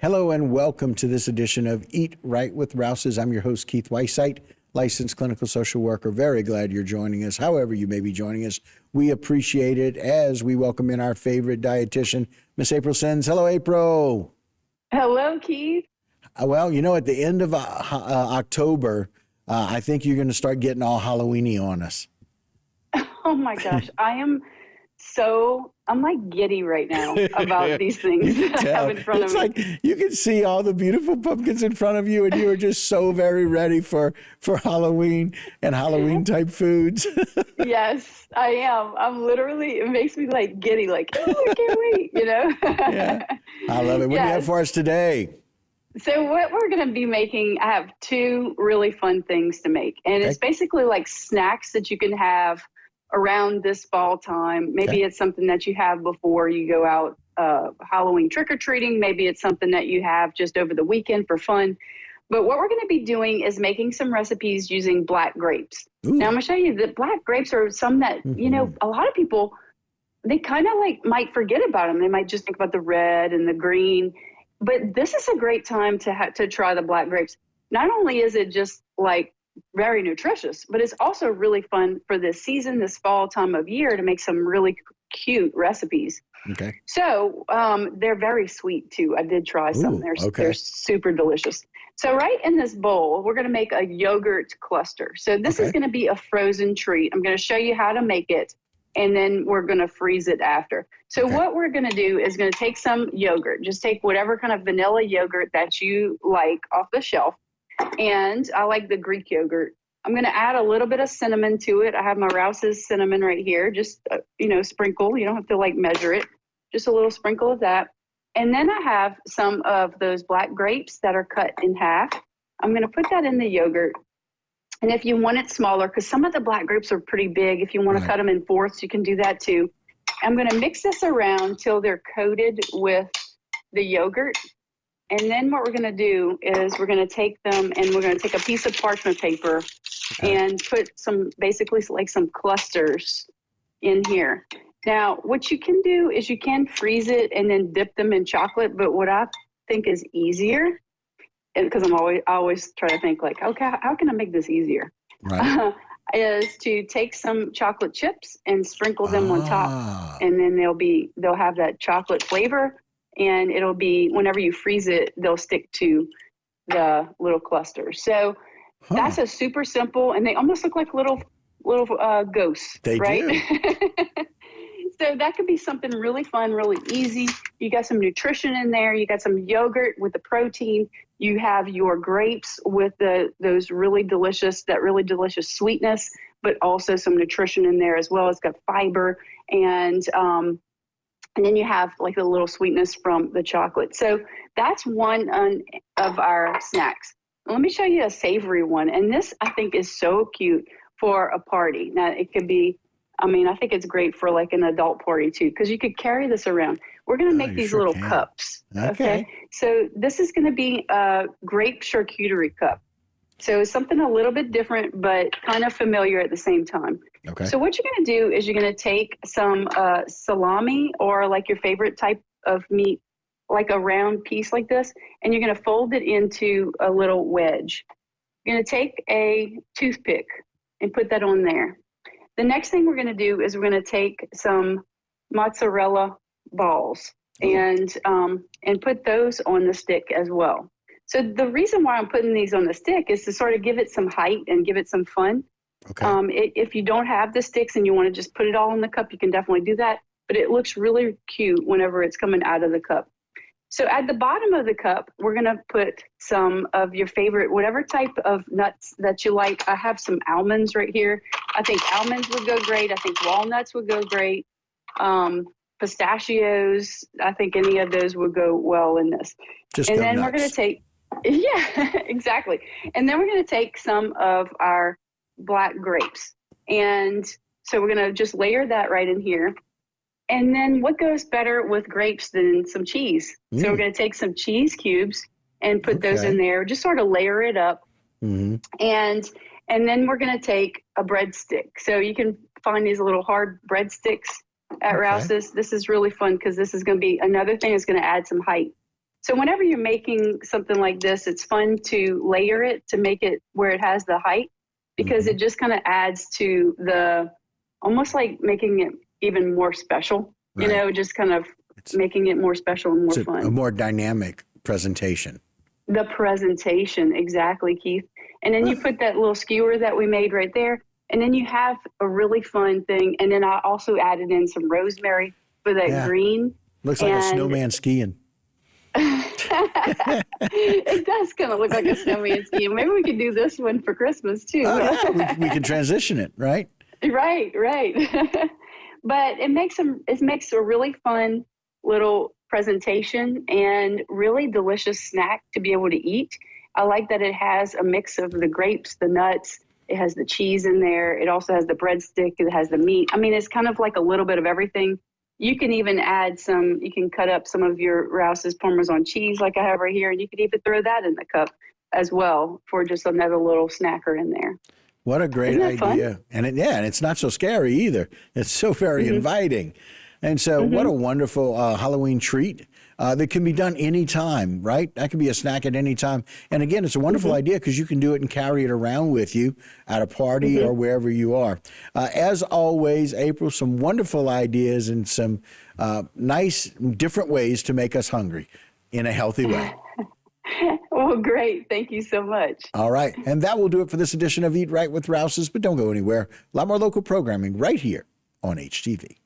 Hello and welcome to this edition of Eat Right with Rouses. I'm your host, Keith Weissite, licensed clinical social worker. Very glad you're joining us, however you may be joining us. We appreciate it as we welcome in our favorite dietitian, Miss April Sens. Hello, April. Hello, Keith. Well, you know, at the end of October, I think you're going to start getting all Halloween-y on us. Oh my gosh, I'm like giddy right now about these things that I have in front of me. It's like you can see all the beautiful pumpkins in front of you, and you are just so very ready for Halloween and Halloween type foods. Yes, I am. I'm literally, it makes me like giddy, like, oh, I can't wait, you know? Yeah, I love it. What do you have for us today? So what we're going to be making, I have two really fun things to make. And it's basically like snacks that you can have around this fall time. Maybe it's something that you have before you go out Halloween trick-or-treating. Maybe it's something that you have just over the weekend for fun. But what we're going to be doing is making some recipes using black grapes. Ooh. Now, I'm going to show you that black grapes are some that, you know, a lot of people, they kind of like might forget about them. They might just think about the red and the green. But this is a great time to try the black grapes. Not only is it just like very nutritious, but it's also really fun for this season, this fall time of year, to make some really cute recipes. Okay. So they're very sweet too. I did try some. They're super delicious. So right in this bowl, we're going to make a yogurt cluster. So this is going to be a frozen treat. I'm going to show you how to make it, and then we're going to freeze it after. So what we're going to do is going to take some yogurt. Just take whatever kind of vanilla yogurt that you like off the shelf. And I like the Greek yogurt. I'm going to add a little bit of cinnamon to it. I have my Rouses cinnamon right here. Just, sprinkle. You don't have to like measure it. Just a little sprinkle of that. And then I have some of those black grapes that are cut in half. I'm going to put that in the yogurt. And if you want it smaller, because some of the black grapes are pretty big, if you want to cut them in fourths, you can do that too. I'm going to mix this around till they're coated with the yogurt. And then what we're going to do is we're going to take them and we're going to take a piece of parchment paper and put basically like some clusters in here. Now, what you can do is you can freeze it and then dip them in chocolate. But what I think is easier, because I always try to think like, okay, how can I make this easier? Right. Is to take some chocolate chips and sprinkle them on top. And then they'll have that chocolate flavor. And it'll be, whenever you freeze it, they'll stick to the little clusters. So that's a super simple, and they almost look like little ghosts, right? Do. So that could be something really fun, really easy. You got some nutrition in there. You got some yogurt with the protein. You have your grapes with those really delicious sweetness, but also some nutrition in there as well. It's got fiber and then you have like a little sweetness from the chocolate. So that's one of our snacks. Let me show you a savory one. And this, I think, is so cute for a party. Now, it could be, I think it's great for like an adult party too, because you could carry this around. We're going to make these little cups. Okay. So this is going to be a grape charcuterie cup. So it's something a little bit different, but kind of familiar at the same time. Okay. So what you're going to do is you're going to take some salami or like your favorite type of meat, like a round piece like this, and you're going to fold it into a little wedge. You're going to take a toothpick and put that on there. The next thing we're going to do is we're going to take some mozzarella balls and put those on the stick as well. So the reason why I'm putting these on the stick is to sort of give it some height and give it some fun. Okay. If you don't have the sticks and you want to just put it all in the cup, you can definitely do that. But it looks really cute whenever it's coming out of the cup. So at the bottom of the cup, we're going to put some of your favorite, whatever type of nuts that you like. I have some almonds right here. I think almonds would go great. I think walnuts would go great. Pistachios, I think any of those would go well in this. Just and go then nuts. We're going to take, exactly. And then we're going to take some of our black grapes. And so we're going to just layer that right in here. And then what goes better with grapes than some cheese? So we're going to take some cheese cubes and put those in there, just sort of layer it up. Mm-hmm. And then we're going to take a breadstick. So you can find these little hard breadsticks at Rouses. This is really fun because this is going to be another thing that's going to add some height. So whenever you're making something like this, it's fun to layer it to make it where it has the height, because it just kind of adds to the, almost like making it even more special, you know, just kind of making it more special and more fun. A more dynamic presentation. The presentation, exactly, Keith. And then you put that little skewer that we made right there, and then you have a really fun thing. And then I also added in some rosemary for that green. Looks like a snowman skiing. It does kind of look like a snowman skiing. Maybe we could do this one for Christmas too. We can transition it, right? Right. But it makes a really fun little presentation and really delicious snack to be able to eat. I like that it has a mix of the grapes, the nuts, it has the cheese in there. It also has the breadstick, it has the meat. I mean, it's kind of like a little bit of everything. You can even add you can cut up some of your Rouses Parmesan cheese like I have right here, and you could even throw that in the cup as well for just another little snacker in there. What a great idea. And it's not so scary either. It's so very inviting. And so what a wonderful Halloween treat that can be done anytime, right? That can be a snack at any time. And again, it's a wonderful idea because you can do it and carry it around with you at a party or wherever you are. As always, April, some wonderful ideas and some nice different ways to make us hungry in a healthy way. Well, great. Thank you so much. All right. And that will do it for this edition of Eat Right with Rouses. But don't go anywhere. A lot more local programming right here on HTV.